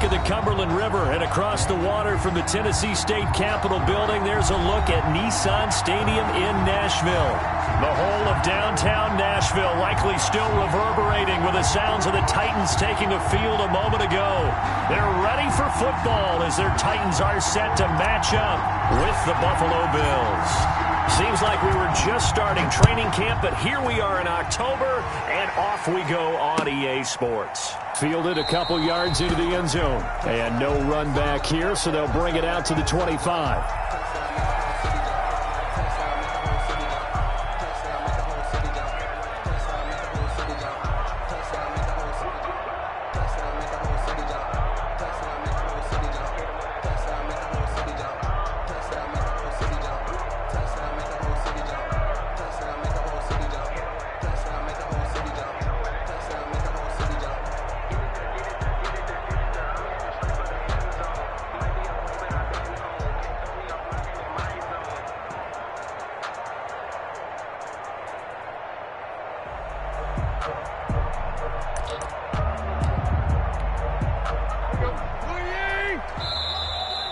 bank of the Cumberland River and across the water from the Tennessee State Capitol building, there's a look at Nissan Stadium in Nashville. The whole of downtown Nashville likely still reverberating with the sounds of the Titans taking the field a moment ago. They're ready for football as their Titans are set to match up with the Buffalo Bills. Seems like we were just starting training camp, but here we are in October, and off we go on EA Sports. Fielded a couple yards into the end zone, and no run back here, so they'll bring it out to the 25.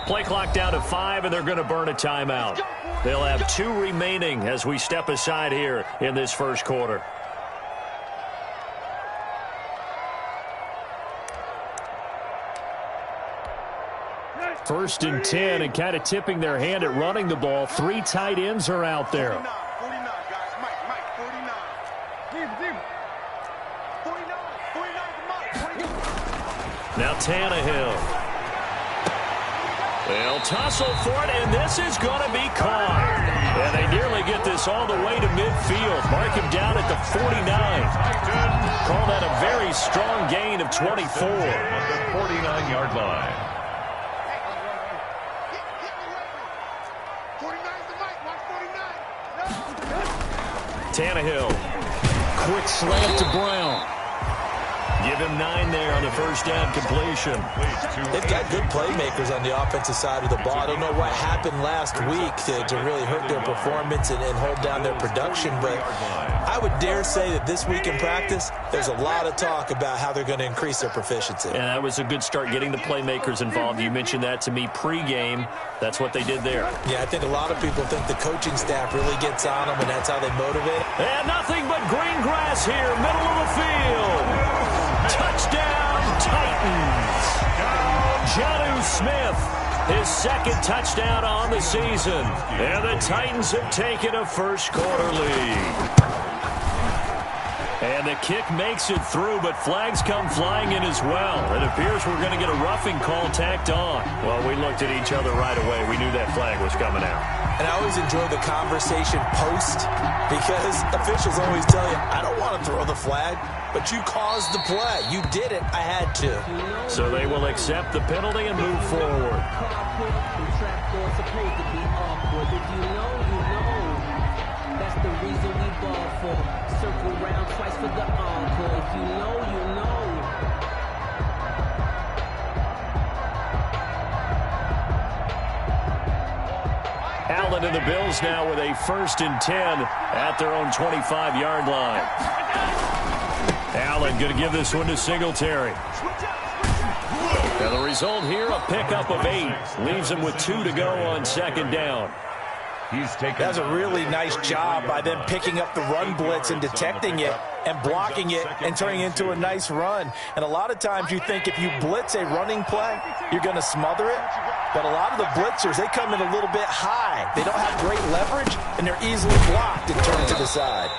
Play clock down to 5, and they're going to burn a timeout. They'll have 2 remaining as we step aside here in this first quarter. First and 10, and kind of tipping their hand at running the ball. 3 tight ends are out there. 49, guys. Mike, 49. Now Tannehill. They'll tussle for it, and this is going to be caught. And they nearly get this all the way to midfield. Mark him down at the 49. Call that a very strong gain of 24. At the 49-yard line. 49's the mic. Watch 49. Tannehill. Quick slant to Brown. Give him 9 there on the first down completion. They've got good playmakers on the offensive side of the ball. I don't know what happened last week to really hurt their performance and hold down their production, but I would dare say that this week in practice, there's a lot of talk about how they're going to increase their proficiency. And that was a good start getting the playmakers involved. You mentioned that to me pregame. That's what they did there. Yeah, I think a lot of people think the coaching staff really gets on them, and that's how they motivate. And nothing but green grass here, middle of the field. Touchdown, Titans. Jonnu Smith, his second touchdown on the season. And the Titans have taken a first-quarter lead. And the kick makes it through, but flags come flying in as well. It appears we're going to get a roughing call tacked on. Well, we looked at each other right away. We knew that flag was coming out. And I always enjoy the conversation post because officials always tell you, I don't want to throw the flag, but you caused the play. You did it. I had to. So they will accept the penalty and move forward. That's the reason we ball for. Circle round twice for the encore. If you know, you know. Allen and the Bills now with a 1st and 10 at their own 25-yard line. Allen going to give this one to Singletary. Now the result here, a pickup of 8. Leaves him with 2 to go on 2nd down. That's a really nice job by them picking up the run blitz and detecting it and blocking it and turning it into a nice run. And a lot of times you think if you blitz a running play, you're going to smother it. But a lot of the blitzers, they come in a little bit high. They don't have great leverage, and they're easily blocked and turned to the side.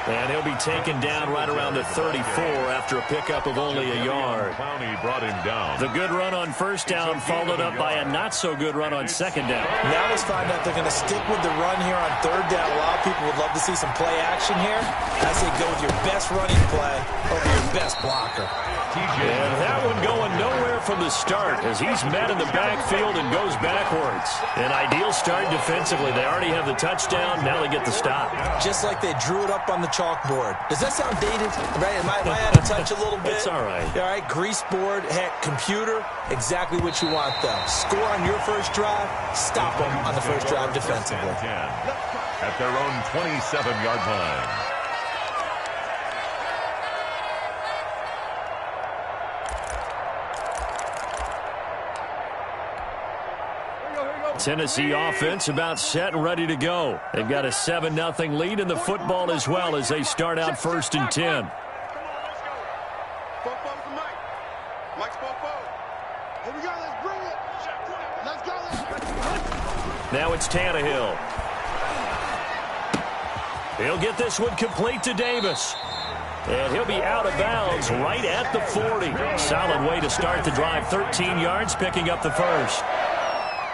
And he'll be taken down right around the 34 after a pickup of only a yard. Brought him down. The good run on 1st down followed up by a not-so-good run on 2nd down. Now let's find out they're going to stick with the run here on 3rd down. A lot of people would love to see some play action here. I say go with your best running play over your best blocker. And that one going nowhere from the start as he's met in the backfield and goes backwards. An ideal start defensively. They already have the touchdown. Now they get the stop. Just like they drew it up on the chalkboard. Does that sound dated? Right? Am I out of touch a little bit? It's all right. All right, grease board, heck, computer, exactly what you want, though. Score on your first drive, stop them on the first drive defensively. At their own 27-yard line. Tennessee offense about set and ready to go. They've got a 7-0 lead in the football as well as they start out 1st and 10. Now it's Tannehill. He'll get this one complete to Davis. And he'll be out of bounds right at the 40. Solid way to start the drive. 13 yards, picking up the first.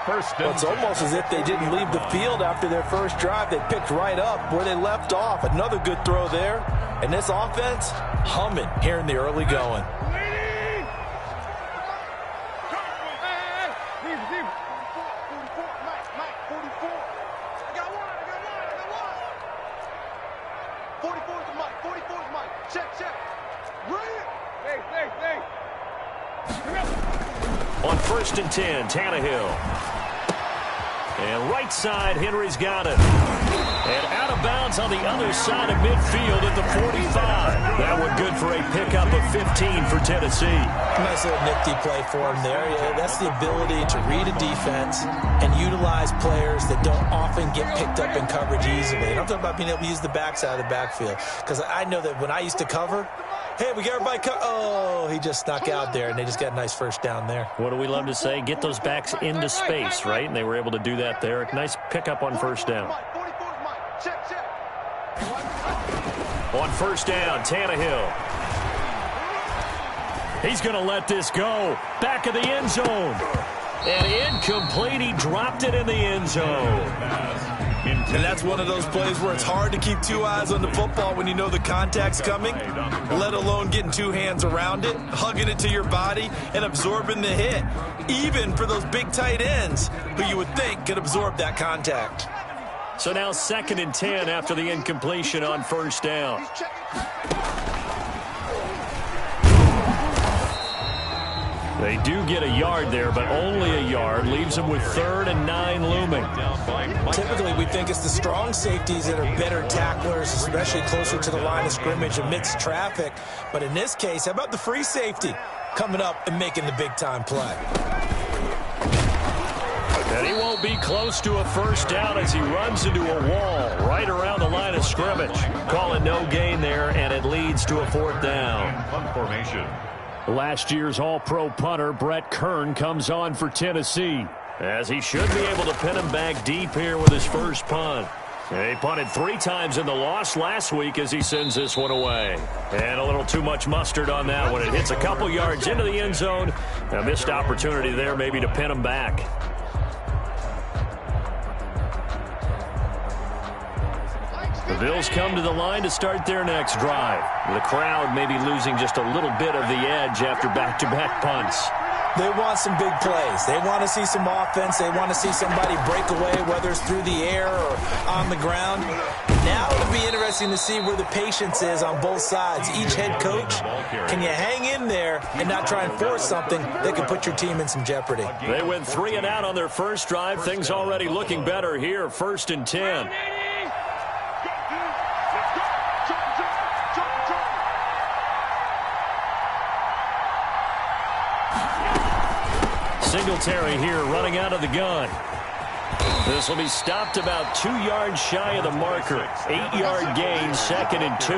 Well, it's almost as if they didn't leave the field after their first drive. They picked right up where they left off. Another good throw there. And this offense, humming here in the early going. On 1st and 10, Tannehill. And right side, Henry's got it. And out of bounds on the other side of midfield at the 45. That one good for a pickup of 15 for Tennessee. Nice little nifty play for him there. Yeah, that's the ability to read a defense and utilize players that don't often get picked up in coverage easily. And I'm talking about being able to use the backside of the backfield. Because I know that when I used to cover, hey, we got everybody oh, he just snuck out there, and they just got a nice first down there. What do we love to say? Get those backs into space, right? And they were able to do that there. Nice pickup on 1st down. On 1st down, Tannehill. He's going to let this go. Back of the end zone. And incomplete. He dropped it in the end zone. And that's one of those plays where it's hard to keep two eyes on the football when you know the contact's coming, let alone getting two hands around it, hugging it to your body, and absorbing the hit, even for those big tight ends who you would think could absorb that contact. So now 2nd and 10 after the incompletion on 1st down. They do get a yard there, but only a yard. Leaves them with 3rd and 9 looming. Typically, we think it's the strong safeties that are better tacklers, especially closer to the line of scrimmage amidst traffic. But in this case, how about the free safety coming up and making the big-time play? And he won't be close to a 1st down as he runs into a wall right around the line of scrimmage. Call it no gain there, and it leads to a 4th down. Punt formation. Last year's All-Pro punter Brett Kern comes on for Tennessee, as he should be able to pin him back deep here with his first punt. He punted 3 times in the loss last week as he sends this one away. And a little too much mustard on that one. It hits a couple yards into the end zone. A missed opportunity there maybe to pin him back. The Bills come to the line to start their next drive. The crowd may be losing just a little bit of the edge after back-to-back punts. They want some big plays. They want to see some offense. They want to see somebody break away, whether it's through the air or on the ground. Now it'll be interesting to see where the patience is on both sides. Each head coach, can you hang in there and not try and force something that could put your team in some jeopardy? They went 3 and out on their first drive. Things already looking better here. 1st and 10. Singletary here running out of the gun. This will be stopped about 2 yards shy of the marker. 8-yard gain, 2nd and 2.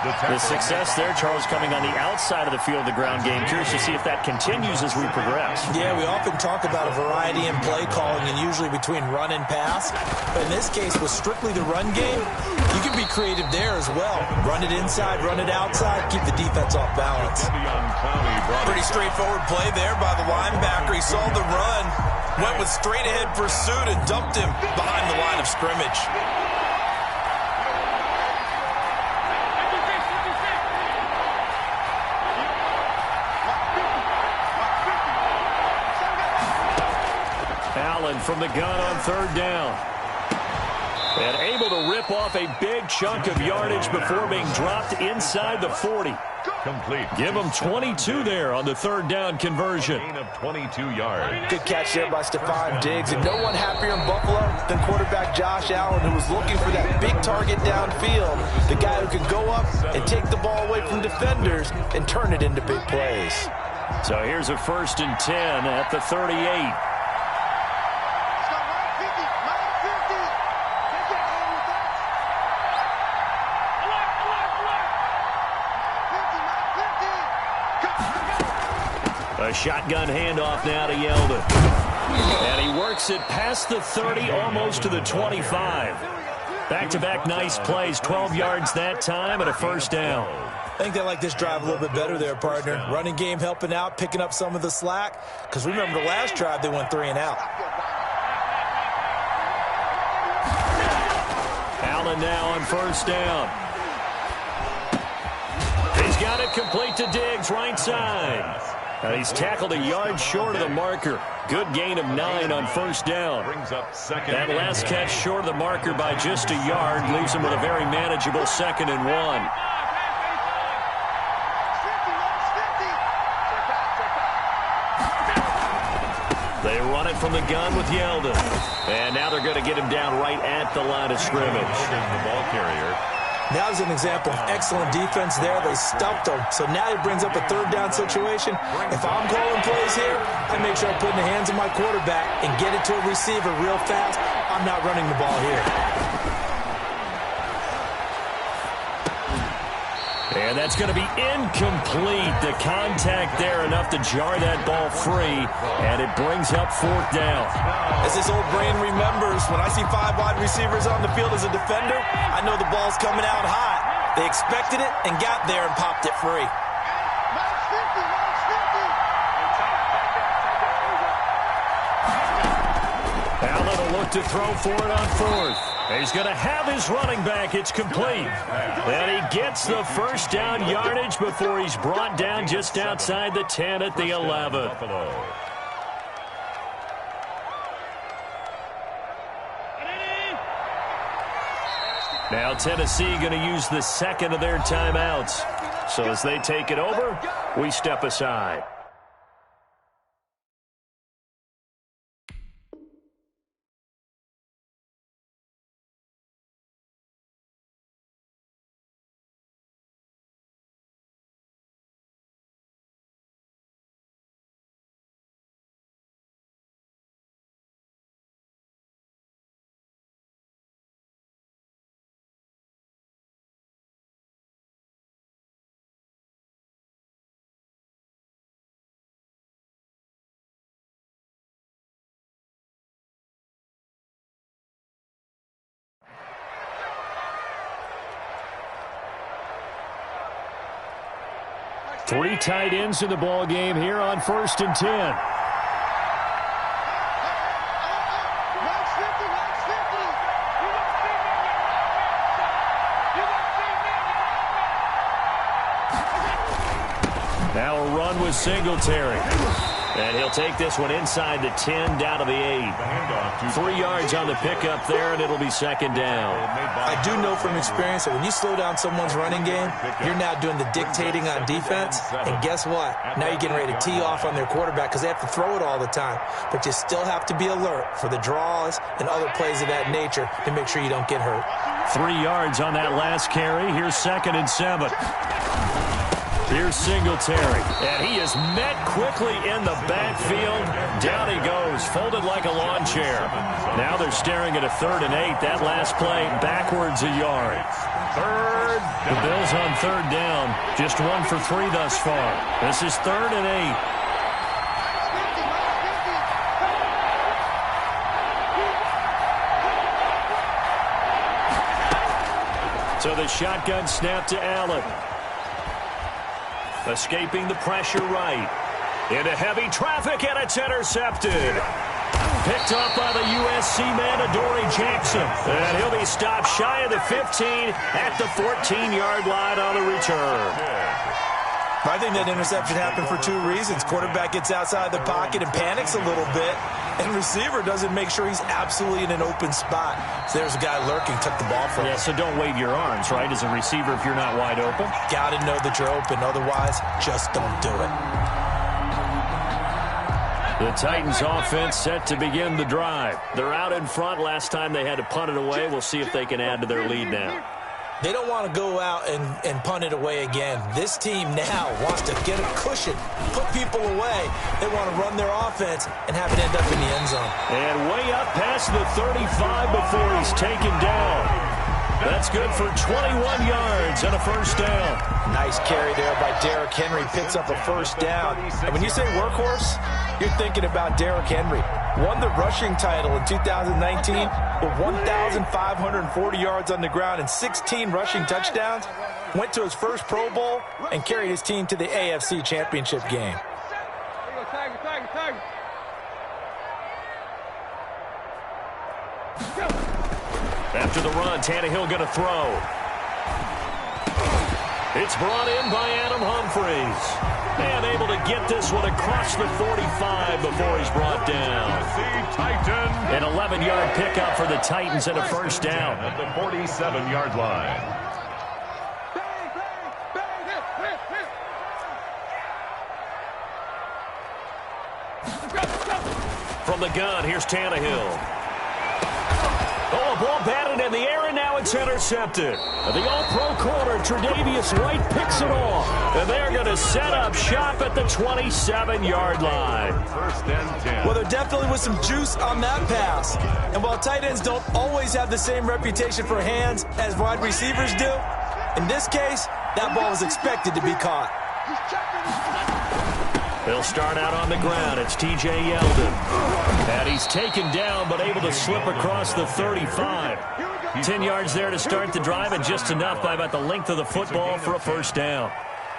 The success there, Charles, coming on the outside of the field of the ground game. Curious to see if that continues as we progress. Yeah, we often talk about a variety in play calling and usually between run and pass. But in this case, with strictly the run game, you can be creative there as well. Run it inside, run it outside, keep the defense off balance. Pretty straightforward play there by the linebacker. He saw the run, went with straight ahead pursuit and dumped him behind the line of scrimmage. Allen from the gun on 3rd down. And able to rip off a big chunk of yardage before being dropped inside the 40. Complete. Give him 22 there on the 3rd down conversion. Gain of 22 yards. Good catch there by Stephon Diggs. And no one happier in Buffalo than quarterback Josh Allen, who was looking for that big target downfield. The guy who could go up and take the ball away from defenders and turn it into big plays. So here's a 1st and 10 at the 38. A shotgun handoff now to Yeldon. And he works it past the 30, almost to the 25. Back-to-back nice plays, 12 yards that time and a first down. I think they like this drive a little bit better there, partner. Running game helping out, picking up some of the slack. Because remember, the last drive, they went 3 and out. Allen now on first down. He's got it complete to Diggs, right side. And he's tackled a yard short of the marker. Good gain of 9 on first down. That last catch short of the marker by just a yard leaves him with a very manageable 2nd and 1. They run it from the gun with Yeldon. And now they're going to get him down right at the line of scrimmage. The ball carrier. That was an example of excellent defense there. They stuffed him. So now he brings up a 3rd down situation. If I'm calling plays here, I make sure I put in the hands of my quarterback and get it to a receiver real fast. I'm not running the ball here. And that's going to be incomplete. The contact there enough to jar that ball free. And it brings up 4th down. As this old brain remembers, when I see 5 wide receivers on the field as a defender, I know the ball's coming out hot. They expected it and got there and popped it free. Allen will look to throw for it on 4th. He's going to have his running back. It's complete. And he gets the first down yardage before he's brought down just outside the 10 at the 11. Now Tennessee going to use the 2nd of their timeouts. So as they take it over, we step aside. Three tight ends in the ball game here on 1st and 10. Now a run with Singletary. And he'll take this one inside the 10 down to the 8. 3 yards on the pickup there, and it'll be 2nd down. I do know from experience that when you slow down someone's running game, you're now doing the dictating on defense. And guess what? Now you're getting ready to tee off on their quarterback because they have to throw it all the time. But you still have to be alert for the draws and other plays of that nature to make sure you don't get hurt. 3 yards on that last carry. Here's 2nd and 7. Here's Singletary, and he is met quickly in the backfield. Down he goes, folded like a lawn chair. Now they're staring at a 3rd and 8. That last play backwards a yard. The Bills on 3rd down, just 1 for 3 thus far. This is 3rd and 8. So the shotgun snap to Allen. Escaping the pressure right. Into heavy traffic, and it's intercepted. Picked up by the USC man, Adoree Jackson. And he'll be stopped shy of the 15 at the 14-yard line on the return. I think that interception happened for 2 reasons. Quarterback gets outside the pocket and panics a little bit, and receiver doesn't make sure he's absolutely in an open spot. So there's a guy lurking, took the ball from him. Yeah, so don't wave your arms, right, as a receiver if you're not wide open. Got to know that you're open. Otherwise, just don't do it. The Titans offense set to begin the drive. They're out in front. Last time they had to punt it away. We'll see if they can add to their lead now. They don't want to go out and punt it away again. This team now wants to get a cushion, put people away. They want to run their offense and have it end up in the end zone. And way up past the 35 before he's taken down. That's good for 21 yards and a first down. Nice carry there by Derrick Henry. Picks up a first down. And when you say workhorse, you're thinking about Derrick Henry. Won the rushing title in 2019 with 1,540 yards on the ground and 16 rushing touchdowns. Went to his first Pro Bowl and carried his team to the AFC Championship game. After the run, Tannehill going to throw. It's brought in by Adam Humphries. And able to get this one across the 45 before he's brought down. An 11-yard pickup for the Titans and a first down. At the 47-yard line. From the gun, here's Tannehill. Oh, a ball batted in the air, and now it's intercepted. The all-pro corner, Tre'Davious White, picks it off. And they're going to set up shop at the 27-yard line. First and 10. Well, there definitely was some juice on that pass. And while tight ends don't always have the same reputation for hands as wide receivers do, in this case, that ball was expected to be caught. They'll start out on the ground. It's T.J. Yeldon. And he's taken down, but able to slip across the 35. 10 yards there to start the drive, and just enough by about the length of the football for a first down.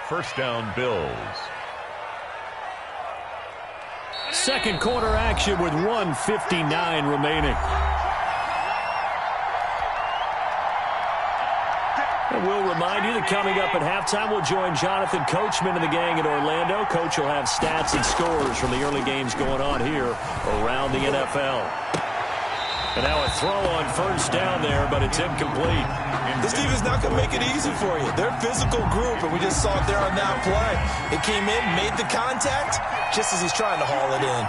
First down, Bills. Second quarter action with 1:59 remaining. And we'll remind you that coming up at halftime, we'll join Jonathan Coachman and the gang in Orlando. Coach will have stats and scores from the early games going on here around the NFL. And now a throw on first down there, but it's incomplete. This team is not going to make it easy for you. They're a physical group, and we just saw it there on that play. It came in, made the contact, just as he's trying to haul it in.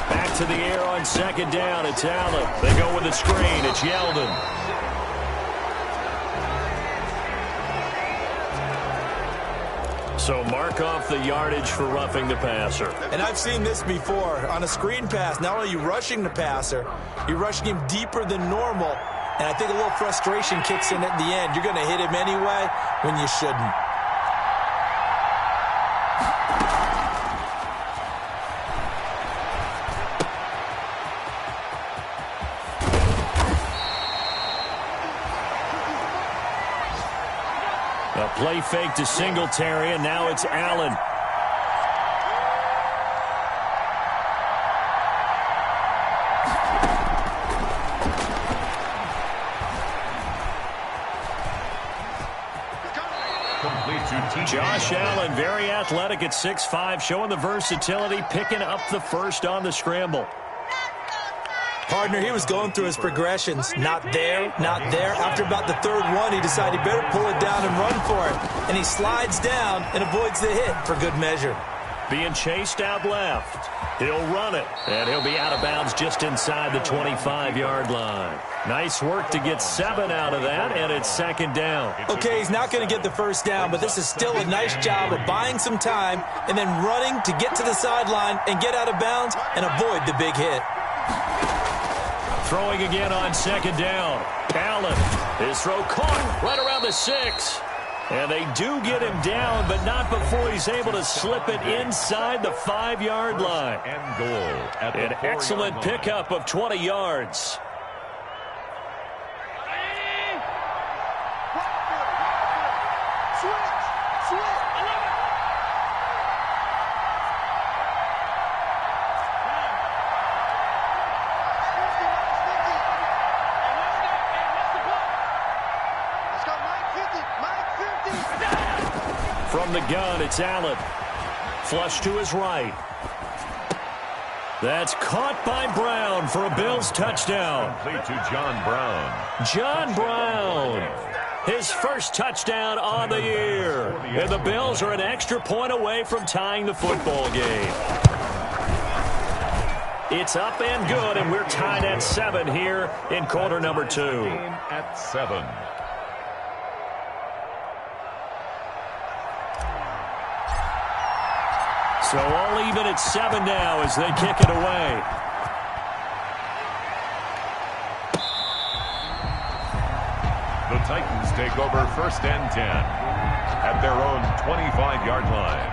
Back to the air on second down. It's Allen. They go with the screen. It's Yeldon. So mark off the yardage for roughing the passer. And I've seen this before. On a screen pass, not only are you rushing the passer, you're rushing him deeper than normal. And I think a little frustration kicks in at the end. You're going to hit him anyway when you shouldn't. A play fake to Singletary, and now it's Allen. Josh Allen, very athletic at 6'5", showing the versatility, picking up the first on the scramble. Partner, he was going through his progressions. Not there, not there. After about the third one, he decided he better pull it down and run for it. And he slides down and avoids the hit for good measure. Being chased out left. He'll run it, and he'll be out of bounds just inside the 25-yard line. Nice work to get 7 out of that, and it's second down. Okay, he's not going to get the first down, but this is still a nice job of buying some time and then running to get to the sideline and get out of bounds and avoid the big hit. Throwing again on second down. Allen, his throw caught right around the 6. And they do get him down, but not before he's able to slip it inside the 5-yard line. And goal at the An excellent pickup of 20 yards. From the gun, it's Allen. Flush to his right. That's caught by Brown for a Bills touchdown. Complete to John Brown. John Brown, his first touchdown on the year. And the Bills are an extra point away from tying the football game. It's up and good, and we're tied at 7 here in quarter number 2. At 7. So all even at 7 now as they kick it away. Titans take over 1st and 10 at their own 25-yard line.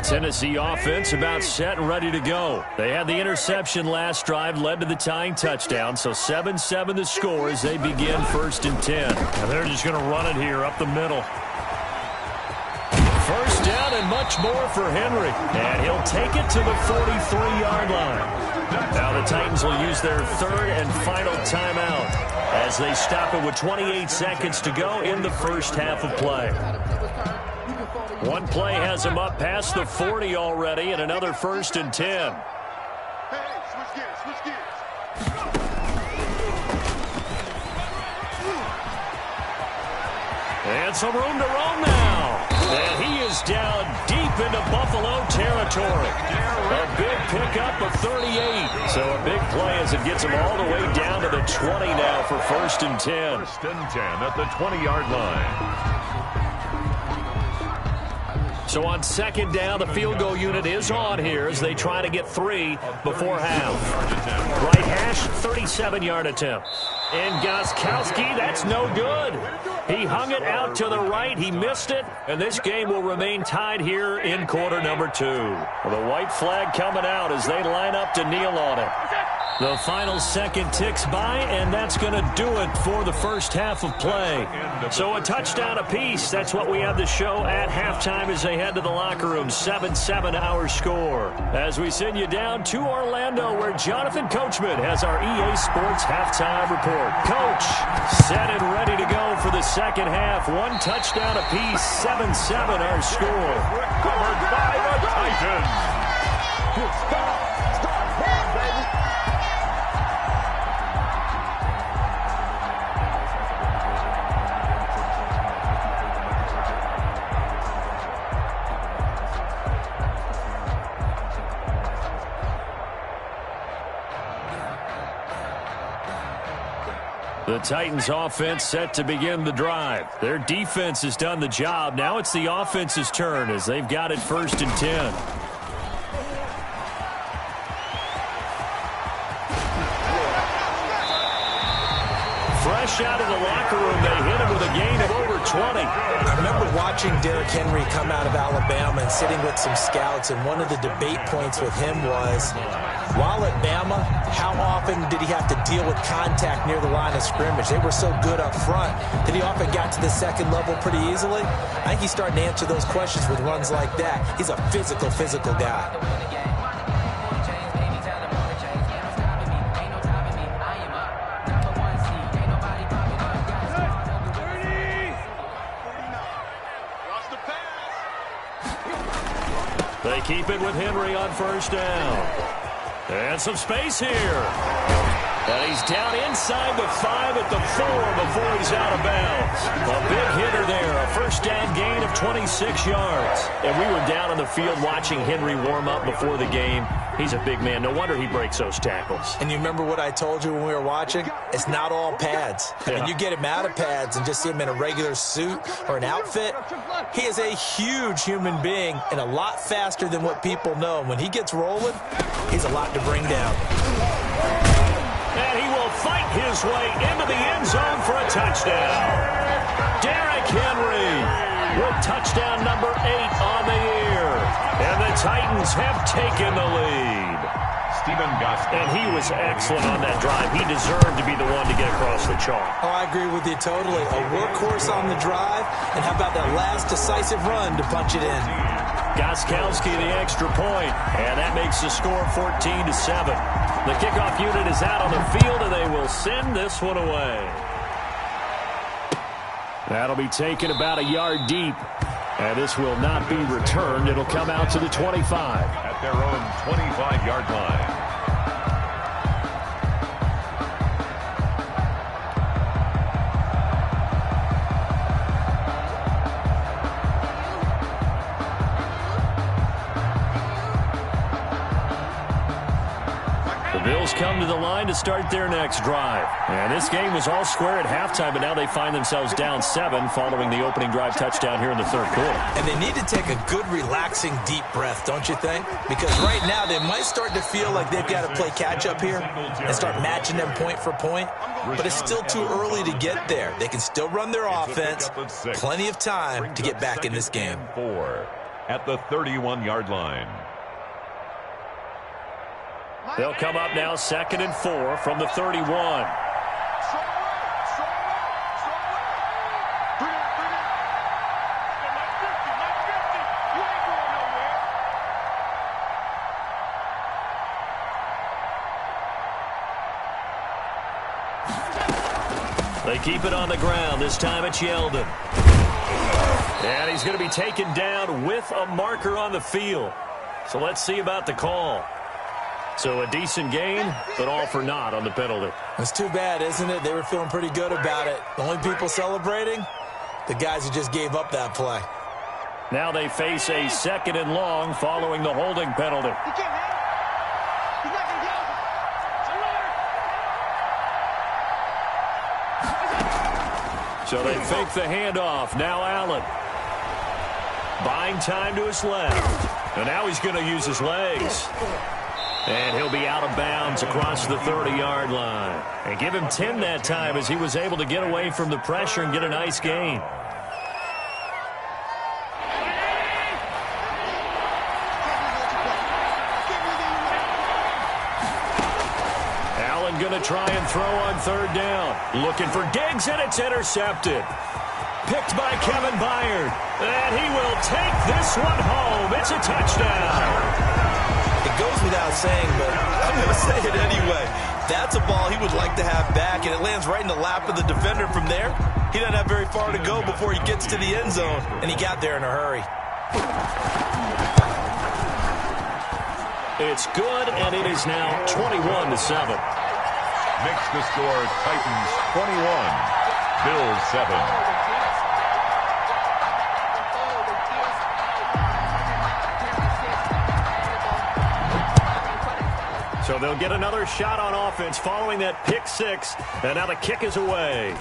Tennessee offense about set and ready to go. They had the interception last drive, led to the tying touchdown, so 7-7 the score as they begin 1st and 10. And they're just going to run it here up the middle. First down and much more for Henry. And he'll take it to the 43-yard line. Now the Titans will use their 3rd and final timeout as they stop it with 28 seconds to go in the first half of play. One play has him up past the 40 already, and another 1st and 10. Hey, switch gears, switch gears. And some room to roam now. And he is down deep into Buffalo territory. A big pickup of 38. So a big play as it gets him all the way down to the 20 now for 1st and 10. 1st and 10 at the 20-yard line. So on 2nd down, the field goal unit is on here as they try to get 3 before half. Right hash, 37-yard attempt. And Gostkowski, that's no good. He hung it out to the right. He missed it. And this game will remain tied here in quarter number 2. The white flag coming out as they line up to kneel on it. The final second ticks by, and that's going to do it for the first half of play. So a touchdown apiece. That's what we have to show at halftime as they head to the locker room. 7-7 our score. As we send you down to Orlando, where Jonathan Coachman has our EA Sports halftime report. Coach, set and ready to go for the second half. One touchdown apiece. 7-7 our score. Covered by the Titans. The Titans offense set to begin the drive. Their defense has done the job. Now it's the offense's turn as they've got it 1st and 10. Fresh out of the locker room, they hit him with a gain of over 20. I remember watching Derrick Henry come out of Alabama and sitting with some scouts, and one of the debate points with him was, while at Bama, how often did he have to deal with contact near the line of scrimmage? They were so good up front that he often got to the second level pretty easily. I think he's starting to answer those questions with runs like that. He's a physical guy. They keep it with Henry on 1st down. And some space here. And he's down inside the 5 at the 4 before he's out of bounds. A big hitter there. A 1st down gain of 26 yards. And we were down on the field watching Henry warm up before the game. He's a big man. No wonder he breaks those tackles. And you remember what I told you when we were watching? It's not all pads. I mean, you get him out of pads and just see him in a regular suit or an outfit. He is a huge human being and a lot faster than what people know. When he gets rolling, he's a lot to bring down. And he will fight his way into the end zone for a touchdown. Derrick Henry with touchdown number 8 on the year. And the Titans have taken the lead. Stephen Gostkowski. And he was excellent on that drive. He deserved to be the one to get across the chalk. Oh, I agree with you totally. A workhorse on the drive. And how about that last decisive run to punch it in? Gostkowski the extra point. And that makes the score 14-7. The kickoff unit is out on the field, and they will send this one away. That'll be taken about a yard deep. And this will not be returned. It'll come out to the 25. At their own 25-yard line. Bills come to the line to start their next drive. And this game was all square at halftime, but now they find themselves down 7 following the opening drive touchdown here in the third quarter. And they need to take a good, relaxing, deep breath, don't you think? Because right now they might start to feel like they've got to play catch-up here and start matching them point for point. But it's still too early to get there. They can still run their offense. Plenty of time to get back in this game. 4 at the 31-yard line. They'll come up now 2nd and 4 from the 31. They keep it on the ground. This time it's Yeldon. And he's going to be taken down with a marker on the field. So let's see about the call. So a decent gain, but all for naught on the penalty. It's too bad, isn't it? They were feeling pretty good about it. The only people celebrating, the guys who just gave up that play. Now they face a 2nd and long following the holding penalty. So they fake the handoff. Now Allen. Buying time to his left. And now he's going to use his legs. And he'll be out of bounds across the 30-yard line. And give him 10 that time as he was able to get away from the pressure and get a nice gain. Allen going to try and throw on 3rd down. Looking for Diggs, and it's intercepted. Picked by Kevin Byard. And he will take this one home. It's a touchdown. It goes without saying, but I'm going to say it anyway. That's a ball he would like to have back, and it lands right in the lap of the defender from there. He doesn't have very far to go before he gets to the end zone, and he got there in a hurry. It's good, and it is now 21-7. Makes the score Titans 21, Bills 7. So they'll get another shot on offense following that pick 6. And now the kick is away.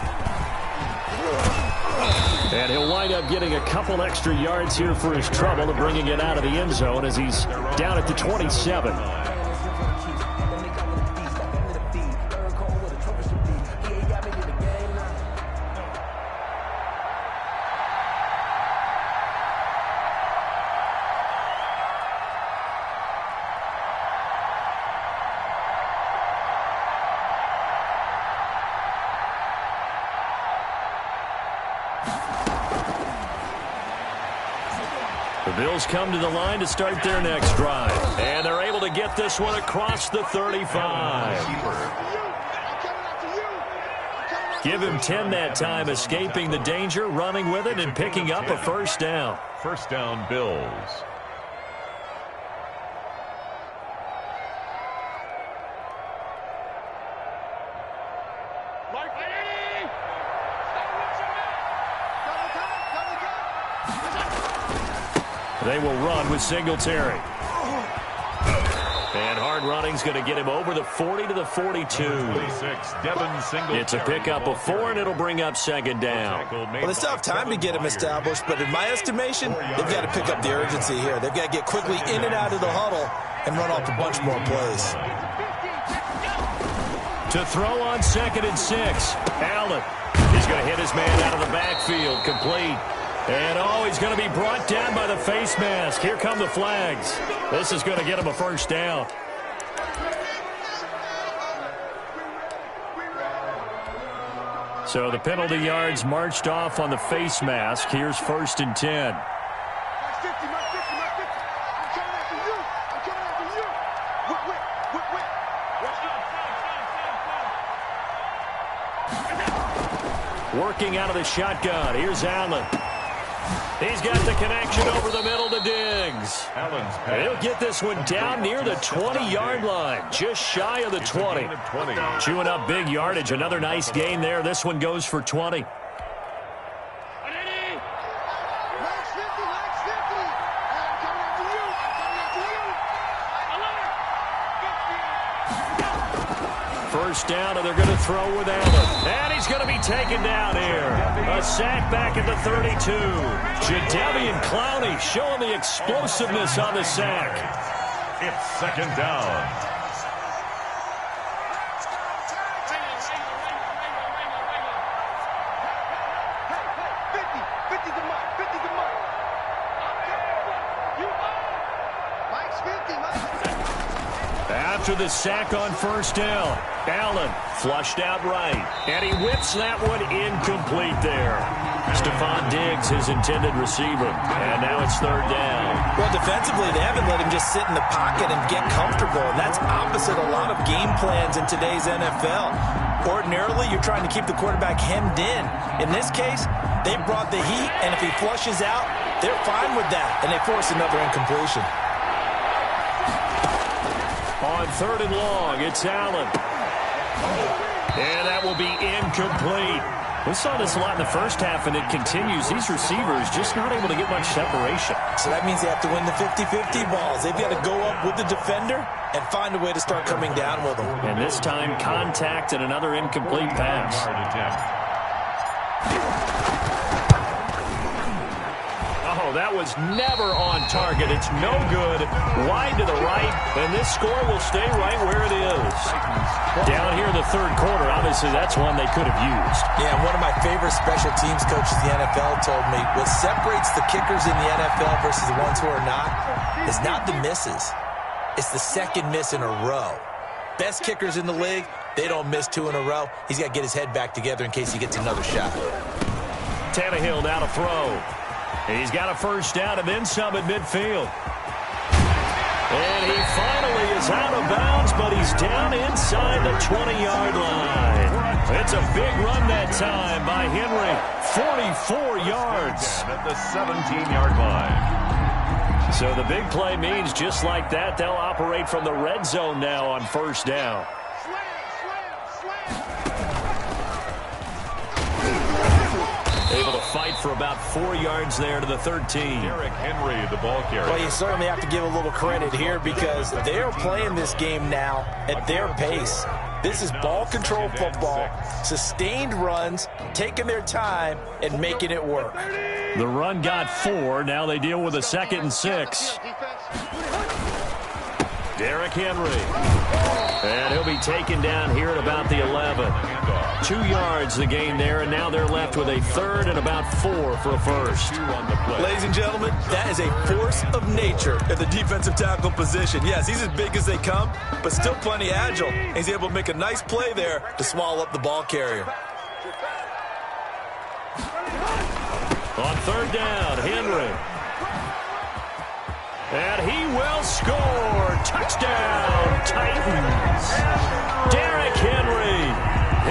And he'll wind up getting a couple extra yards here for his trouble and bringing it out of the end zone as he's down at the 27. The Bills come to the line to start their next drive. And they're able to get this one across the 35. Give him 10 that time, escaping the danger, running with it, and picking up a 1st down. 1st down, Bills. They will run with Singletary. And hard running's going to get him over the 40 to the 42. It's a pickup of 4, and it'll bring up 2nd down. Well, they still have time to get him established, but in my estimation, they've got to pick up the urgency here. They've got to get quickly in and out of the huddle and run off a bunch more plays. To throw on 2nd and 6. Allen. He's going to hit his man out of the backfield. Complete. And, he's going to be brought down by the face mask. Here come the flags. This is going to get him a 1st down. So the penalty yards marched off on the face mask. Here's 1st and 10. Working out of the shotgun. Here's Allen. He's got the connection over the middle to Diggs. He'll get this one down near the 20-yard line, just shy of the 20. Chewing up big yardage. Another nice gain there. This one goes for 20. first down, and they're going to throw with Allen. And he's going to be taken down here. A sack back at the 32. Jadeveon Clowney showing the explosiveness on the sack. It's second down. After the sack on first down, Allen flushed out right, and he whips that one incomplete there. Stephon Diggs, his intended receiver, and now it's third down. Well, defensively, they haven't let him just sit in the pocket and get comfortable, and that's opposite a lot of game plans in today's NFL. Ordinarily, you're trying to keep the quarterback hemmed in. In this case, they brought the heat, and if he flushes out, they're fine with that, and they force another incompletion. On third and long, it's Allen. And that will be incomplete. We saw this a lot in the first half, and it continues. These receivers just not able to get much separation. So that means they have to win the 50-50 balls. They've got to go up with the defender and find a way to start coming down with them. And this time, contact and another incomplete pass. Oh, that was never on target. It's no good. Wide to the right, and this score will stay right where it is. Down here in the third quarter, obviously that's one they could have used. Yeah, one of my favorite special teams coaches in the NFL told me, what separates the kickers in the NFL versus the ones who are not is not the misses. It's the second miss in a row. Best kickers in the league, they don't miss two in a row. He's got to get his head back together in case he gets another shot. Tannehill now to throw. He's got a first down and then some at midfield. And he finally is out of bounds, but he's down inside the 20-yard line. It's a big run that time by Henry. 44 yards. At the 17-yard line. So the big play means just like that, they'll operate from the red zone now on first down. Able to fight for about 4 yards there to the 13. Derrick Henry, the ball carrier. Well, you certainly have to give a little credit here because they're playing this game now at their pace. This is ball control football, sustained runs, taking their time, and making it work. The run got 4. Now they deal with a 2nd and 6. Derrick Henry. And he'll be taken down here at about the 11. 2 yards the gain there, and now they're left with a third and about 4 for a first. Ladies and gentlemen, that is a force of nature at the defensive tackle position. Yes, he's as big as they come, but still plenty agile. He's able to make a nice play there to swallow up the ball carrier. On third down, Henry. And he will score. Touchdown, Titans. Derrick Henry,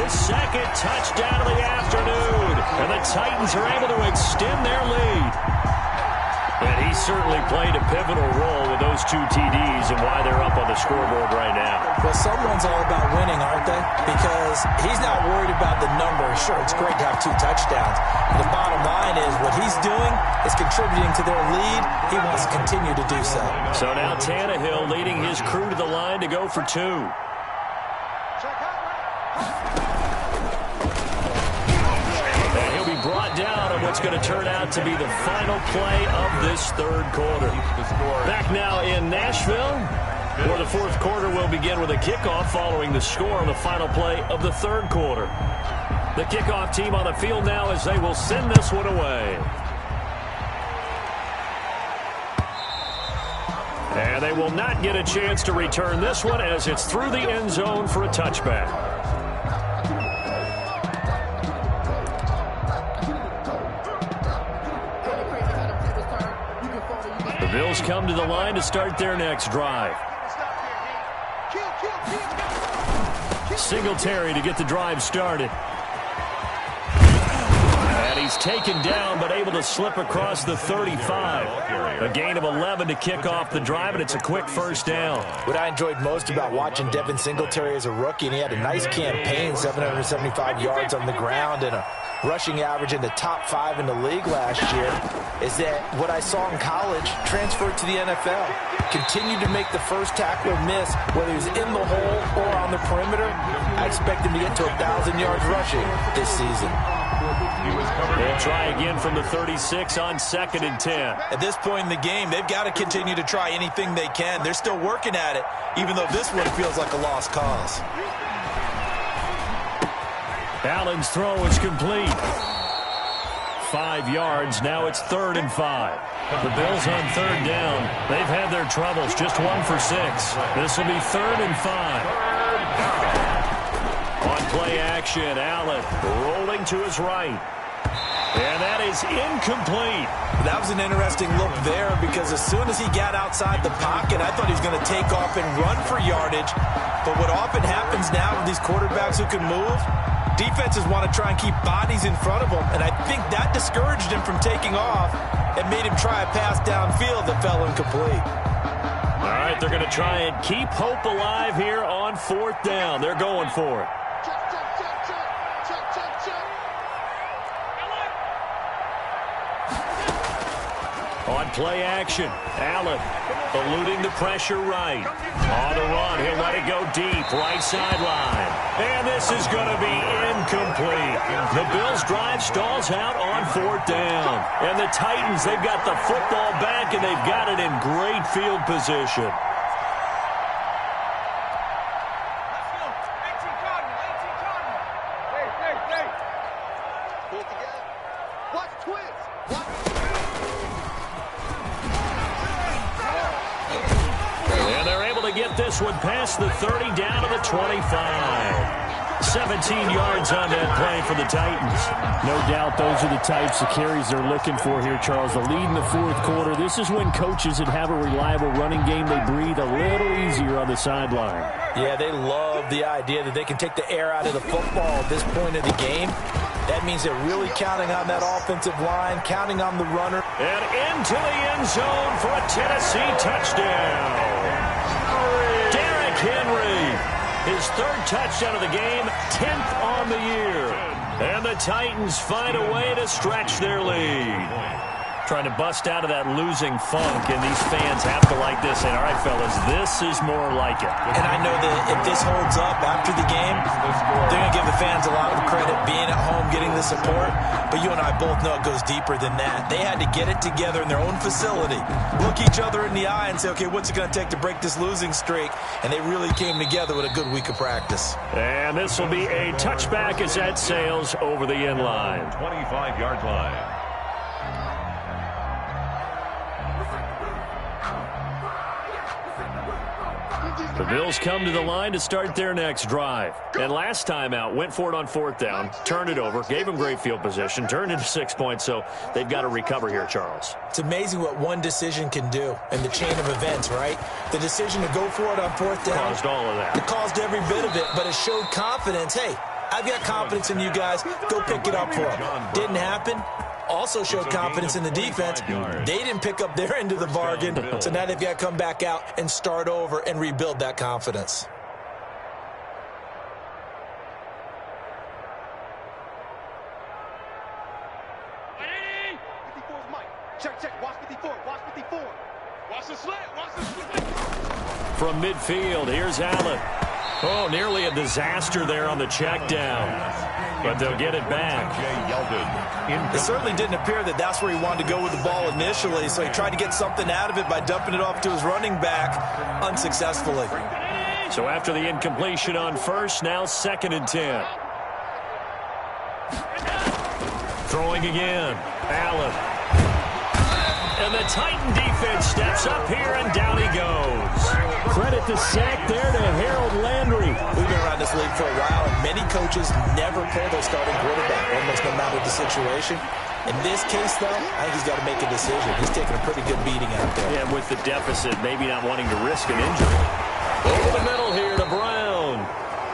his second touchdown of the afternoon. And the Titans are able to extend their lead. And he certainly played a pivotal role with those 2 TDs and why they're up on the scoreboard right now. Well, someone's all about winning, aren't they? Because he's not worried about the number. Sure, it's great to have 2 touchdowns. The bottom line is what he's doing is contributing to their lead. He wants to continue to do so. So now Tannehill leading his crew to the line to go for 2. Brought down on what's going to turn out to be the final play of this third quarter. Back now in Nashville, where the fourth quarter will begin with a kickoff following the score on the final play of the third quarter. The kickoff team on the field now as they will send this one away. And they will not get a chance to return this one as it's through the end zone for a touchback. The Bills come to the line to start their next drive. Singletary to get the drive started. And he's taken down but able to slip across the 35. A gain of 11 to kick off the drive, and it's a quick first down. What I enjoyed most about watching Devin Singletary as a rookie, and he had a nice campaign, 775 yards on the ground and a rushing average in the top 5 in the league last year, is that what I saw in college transferred to the NFL. continue to make the first tackler miss, whether he's in the hole or on the perimeter. I expect him to get to 1,000 yards rushing this season. They'll try again from the 36 on 2nd and 10. At this point in the game, they've got to continue to try anything they can. They're still working at it, even though this one feels like a lost cause. Allen's throw is complete. 5 yards. Now it's 3rd and 5. The Bills on 3rd down. They've had their troubles. Just 1 for 6. This will be 3rd and 5. On play action, Allen rolling to his right. And that is incomplete. That was an interesting look there because as soon as he got outside the pocket, I thought he was going to take off and run for yardage. But what often happens now with these quarterbacks who can move, defenses want to try and keep bodies in front of them. And I think that discouraged him from taking off and made him try a pass downfield that fell incomplete. All right, they're going to try and keep hope alive here on 4th down. They're going for it. On play action, Allen eluding the pressure right. On the run, he'll let it go deep, right sideline. And this is going to be incomplete. The Bills' drive stalls out on 4th down. And the Titans, they've got the football back, and they've got it in great field position. Get this one past the 30 down to the 25. 17 yards on that play for the Titans. No doubt those are the types of carries they're looking for here, Charles. The lead in the 4th quarter. This is when coaches that have a reliable running game, they breathe a little easier on the sideline. Yeah, they love the idea that they can take the air out of the football at this point of the game. That means they're really counting on that offensive line, counting on the runner. And into the end zone for a Tennessee touchdown. Henry, his 3rd touchdown of the game, 10th on the year. And the Titans find a way to stretch their lead. Trying to bust out of that losing funk, and these fans have to like this. And all right, fellas, this is more like it. And I know that if this holds up after the game, they're going to give the fans a lot of credit being at home, getting the support. But you and I both know it goes deeper than that. They had to get it together in their own facility, look each other in the eye and say, okay, what's it going to take to break this losing streak? And they really came together with a good week of practice. And this will be a touchback as that sails over the end line. 25-yard line. The Bills come to the line to start their next drive. And last time out, went for it on 4th down, turned it over, gave them great field position, turned into 6 points, so they've got to recover here, Charles. It's amazing what one decision can do in the chain of events, right? The decision to go for it on 4th down. Caused all of that. It caused every bit of it, but it showed confidence. Hey, I've got confidence in you guys. Go pick it up for them. Didn't happen. Also showed confidence in the defense. They didn't pick up their end of the bargain, so now they've got to come back out and start over and rebuild that confidence. Check. Watch 54. Watch 54. Watch the slant. Watch the slant. From midfield, here's Allen. Oh, nearly a disaster there on the check down. But they'll get it back. It certainly didn't appear that that's where he wanted to go with the ball initially, so he tried to get something out of it by dumping it off to his running back unsuccessfully. So after the incompletion on 1st, now 2nd and 10. Throwing again. Allen. And the Titan defense steps up here, and down he goes. Credit the sack there to Harold Landry. We've been around this league for a while, and many coaches never pull their starting quarterback, almost no matter the situation. In this case, though, I think he's got to make a decision. He's taking a pretty good beating out there. Yeah, with the deficit, maybe not wanting to risk an injury. Over the middle here to Brown.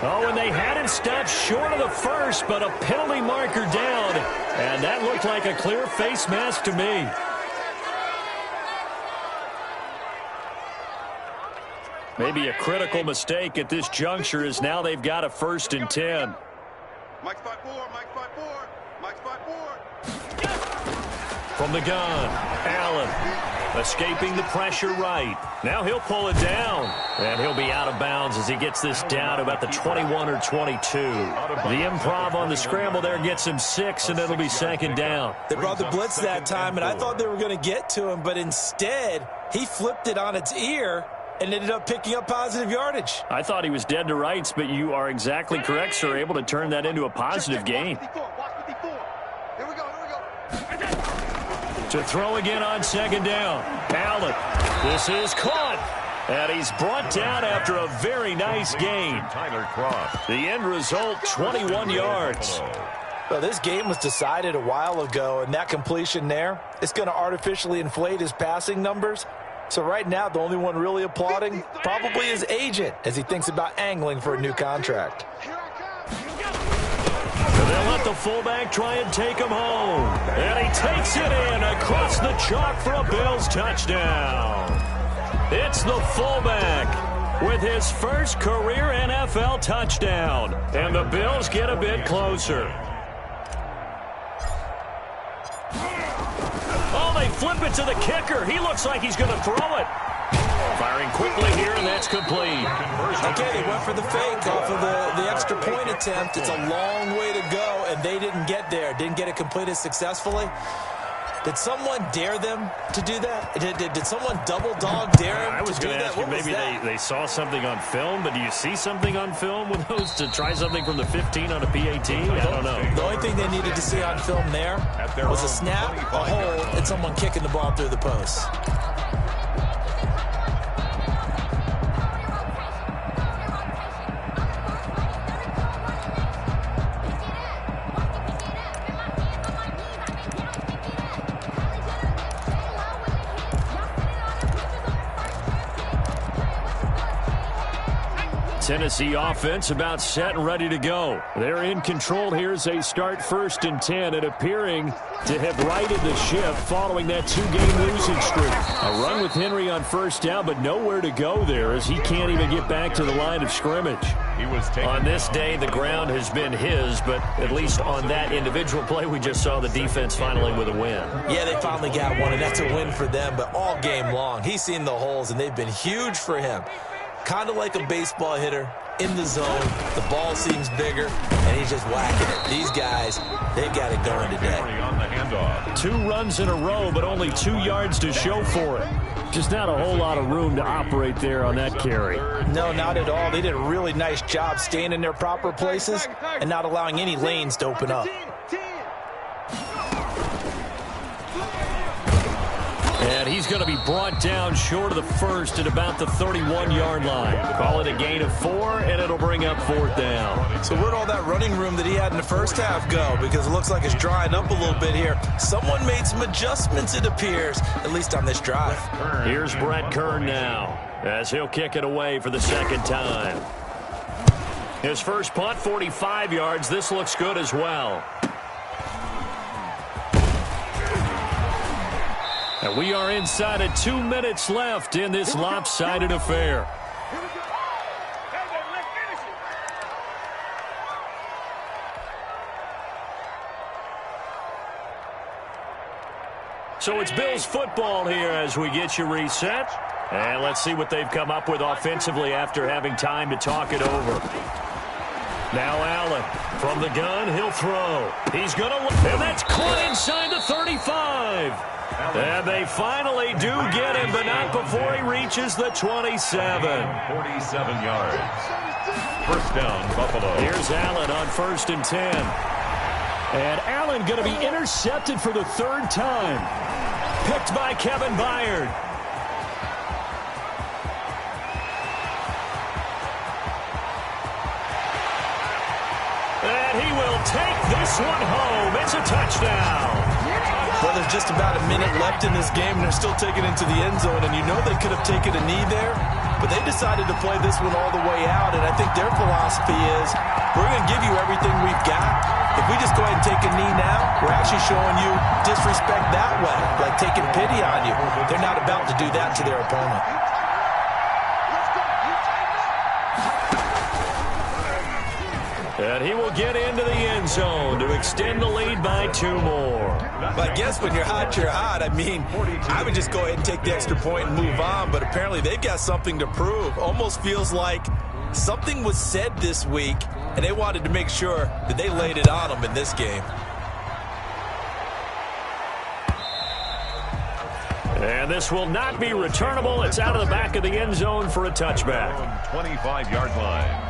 Oh, and they had it stopped short of the 1st, but a penalty marker down. And that looked like a clear face mask to me. Maybe a critical mistake at this juncture is now they've got a 1st and 10. Mike's 5-4. Mike's 5-4. Mike's 5-4. From the gun, Allen. Escaping the pressure right. Now he'll pull it down. And he'll be out of bounds as he gets this down to about the 21 or 22. The improv on the scramble there gets him 6, and it'll be second down. They brought the blitz that time, and I thought they were going to get to him, but instead he flipped it on its ear and ended up picking up positive yardage. I thought he was dead to rights, but you are exactly correct, sir. Able to turn that into a positive gain. Here we go. To throw again on second down. Allen. This is caught. And he's brought down after a very nice gain. The end result, 21 yards. Well, this game was decided a while ago, and that completion there, it's going to artificially inflate his passing numbers. So right now, the only one really applauding probably his agent as he thinks about angling for a new contract. They'll let the fullback try and take him home. And he takes it in across the chalk for a Bills touchdown. It's the fullback with his first career NFL touchdown. And the Bills get a bit closer. Oh, they flip it to the kicker. He looks like he's going to throw it. Firing quickly here, and that's complete. Okay, they went for the fake off of the extra point attempt. It's a long way to go, and they didn't get there. Didn't get it completed successfully. Did someone dare them to do that? Did someone double dog dare them I was going to ask you, maybe they saw something on film, but do you see something on film with those to try something from the 15 on a PAT? I don't know. The only thing they needed to see on film there was a snap, a hold, and someone kicking the ball through the post. Tennessee offense about set and ready to go. They're in control here as they start 1st and 10 and appearing to have righted the ship following that 2-game losing streak. A run with Henry on 1st down, but nowhere to go there as he can't even get back to the line of scrimmage. On this day, the ground has been his, but at least on that individual play, we just saw the defense finally with a win. Yeah, they finally got one, and that's a win for them, but all game long, he's seen the holes, and they've been huge for him. Kind of like a baseball hitter in the zone. The ball seems bigger, and he's just whacking it. These guys, they've got it going today. 2 runs in a row, but only 2 yards to show for it. Just not a whole lot of room to operate there on that carry. No, not at all. They did a really nice job staying in their proper places and not allowing any lanes to open up. And he's going to be brought down short of the first at about the 31-yard line. Call it a gain of 4, and it'll bring up 4th down. So where'd all that running room that he had in the first half go? Because it looks like it's drying up a little bit here. Someone made some adjustments, it appears, at least on this drive. Here's Brett Kern now as he'll kick it away for the 2nd time. His first punt, 45 yards. This looks good as well. And we are inside of 2 minutes left in this lopsided affair. So it's Bills football here as we get you reset. And let's see what they've come up with offensively after having time to talk it over. Now Allen from the gun, he'll throw. He's going to, and that's caught inside the 35. And they finally do get him, but not before he reaches the 27. 47 yards. 1st down, Buffalo. Here's Allen on 1st and 10. And Allen going to be intercepted for the 3rd time. Picked by Kevin Byard. And he will take this one home. It's a touchdown. Well, there's just about a minute left in this game, and they're still taking it into the end zone. And you know they could have taken a knee there, but they decided to play this one all the way out. And I think their philosophy is, we're going to give you everything we've got. If we just go ahead and take a knee now, we're actually showing you disrespect that way, like taking pity on you. They're not about to do that to their opponent. And he will get into the end zone to extend the lead by 2 more. I guess when you're hot, you're hot. I mean, I would just go ahead and take the extra point and move on, but apparently they've got something to prove. Almost feels like something was said this week, and they wanted to make sure that they laid it on them in this game. And this will not be returnable. It's out of the back of the end zone for a touchback. 25-yard line.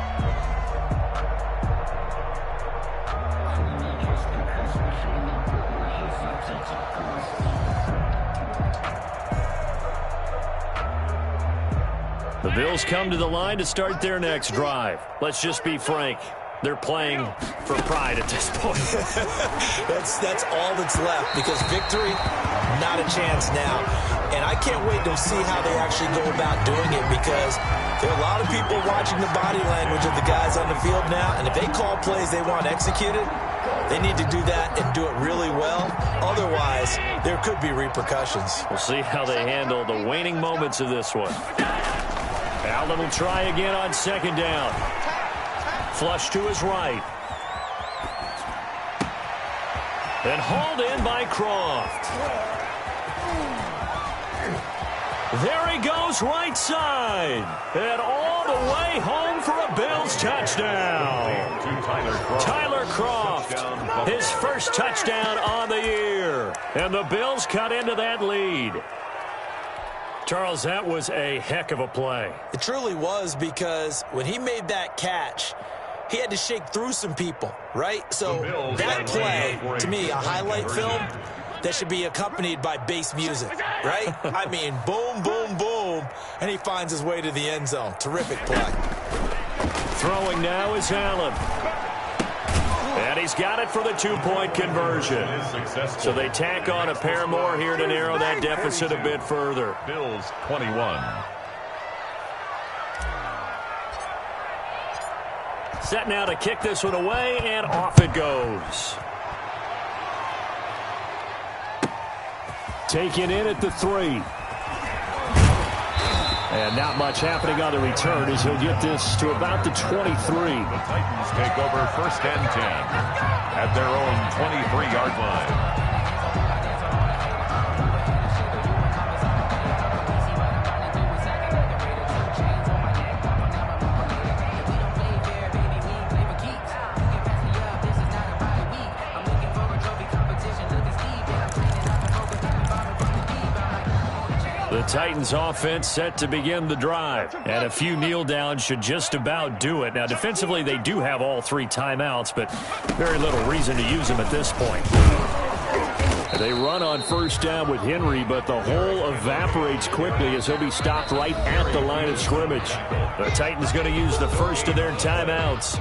The Bills come to the line to start their next drive. Let's just be frank. They're playing for pride at this point. That's all that's left, because victory, not a chance now. And I can't wait to see how they actually go about doing it, because there are a lot of people watching the body language of the guys on the field now, and if they call plays they want executed, they need to do that and do it really well. Otherwise, there could be repercussions. We'll see how they handle the waning moments of this one. Allen will try again on second down. Flush to his right. And hauled in by Croft. There he goes, right side. And all the way home for a Bills touchdown. Tyler Croft, his first touchdown on the year. And the Bills cut into that lead. Charles, that was a heck of a play. It truly was, because when he made that catch, he had to shake through some people, right? So that play, to me, a highlight film that should be accompanied by bass music, right? I mean, boom, boom, boom, and he finds his way to the end zone. Terrific play. Throwing now is Allen. And he's got it for the 2-point conversion. So they tack on a pair more here to narrow that deficit a bit further. Bills 21. Set now to kick this one away, and off it goes. Taken in at the 3. And not much happening on the return as he'll get this to about the 23. The Titans take over 1st and 10 at their own 23-yard line. The Titans offense set to begin the drive, and a few kneel downs should just about do it. Now, defensively, they do have all 3 timeouts, but very little reason to use them at this point. They run on first down with Henry, but the hole evaporates quickly as he'll be stopped right at the line of scrimmage. The Titans going to use the first of their timeouts.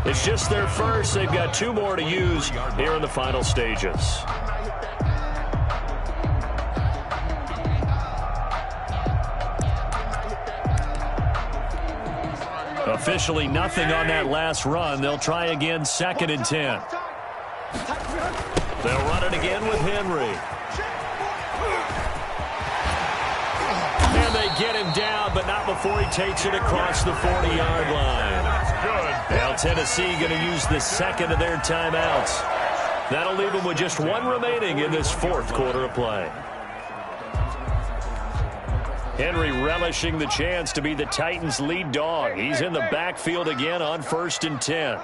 It's just their first. They've got 2 more to use here in the final stages. Officially nothing on that last run. They'll try again, 2nd and 10. They'll run it again with Henry. And they get him down, but not before he takes it across the 40-yard line. Now Tennessee going to use the 2nd of their timeouts. That'll leave them with just 1 remaining in this 4th quarter of play. Henry relishing the chance to be the Titans' lead dog. He's in the backfield again on 1st and 10.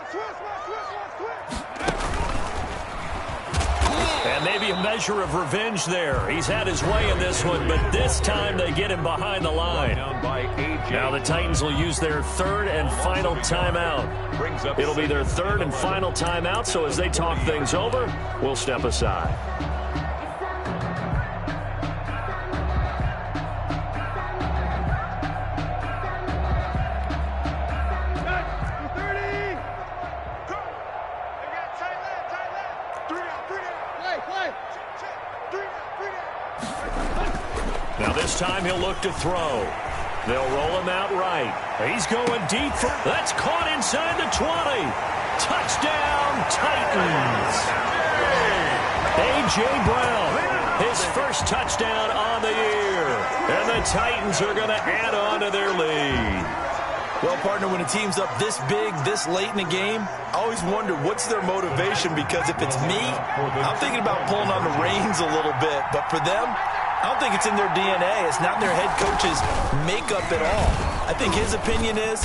And maybe a measure of revenge there. He's had his way in this one, but this time they get him behind the line. Now the Titans will use their 3rd and final timeout. It'll be their 3rd and final timeout, so as they talk things over, we'll step aside. Now this time he'll look to throw. They'll roll him out right. He's going deep. That's caught inside the 20. Touchdown, Titans. A.J. Brown, his first touchdown on the year. And the Titans are going to add on to their lead. Well, partner, when a team's up this big, this late in the game, I always wonder what's their motivation, because if it's me, I'm thinking about pulling on the reins a little bit. But for them, I don't think it's in their DNA. It's not in their head coach's makeup at all. I think his opinion is,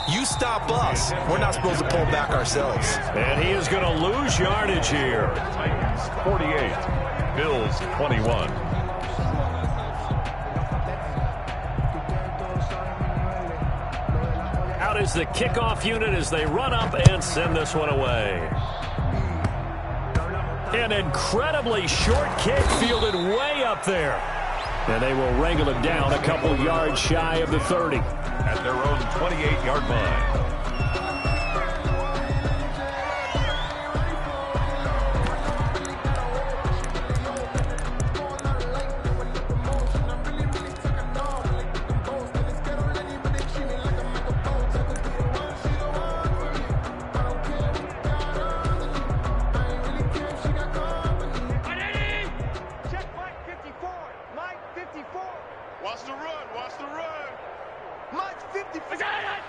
you stop us. We're not supposed to pull back ourselves. And he is going to lose yardage here. Titans 48, Bills 21. Out is the kickoff unit as they run up and send this one away. An incredibly short kick fielded way up there. And they will wrangle him down a couple yards shy of the 30. At their own 28-yard line.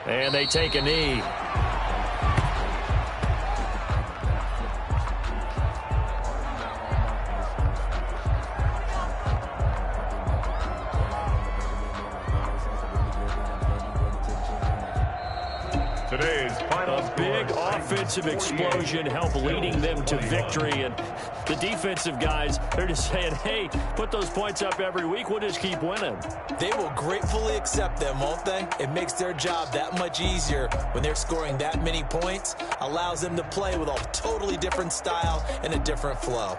And they take a knee. Today's final big offensive explosion help leading them to victory. And the defensive guys, they're just saying, hey, put those points up every week. We'll just keep winning. They will gratefully accept them, won't they? It makes their job that much easier when they're scoring that many points. Allows them to play with a totally different style and a different flow.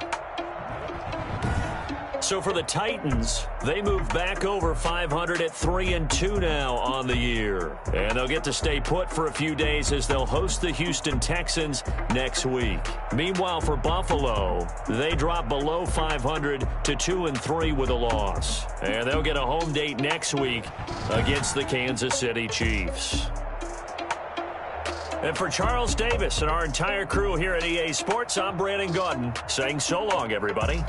So for the Titans, they move back over 500 at 3-2 now on the year. And they'll get to stay put for a few days as they'll host the Houston Texans next week. Meanwhile, for Buffalo, they drop below 500 to 2-3 with a loss. And they'll get a home date next week against the Kansas City Chiefs. And for Charles Davis and our entire crew here at EA Sports, I'm Brandon Gaudin saying so long, everybody.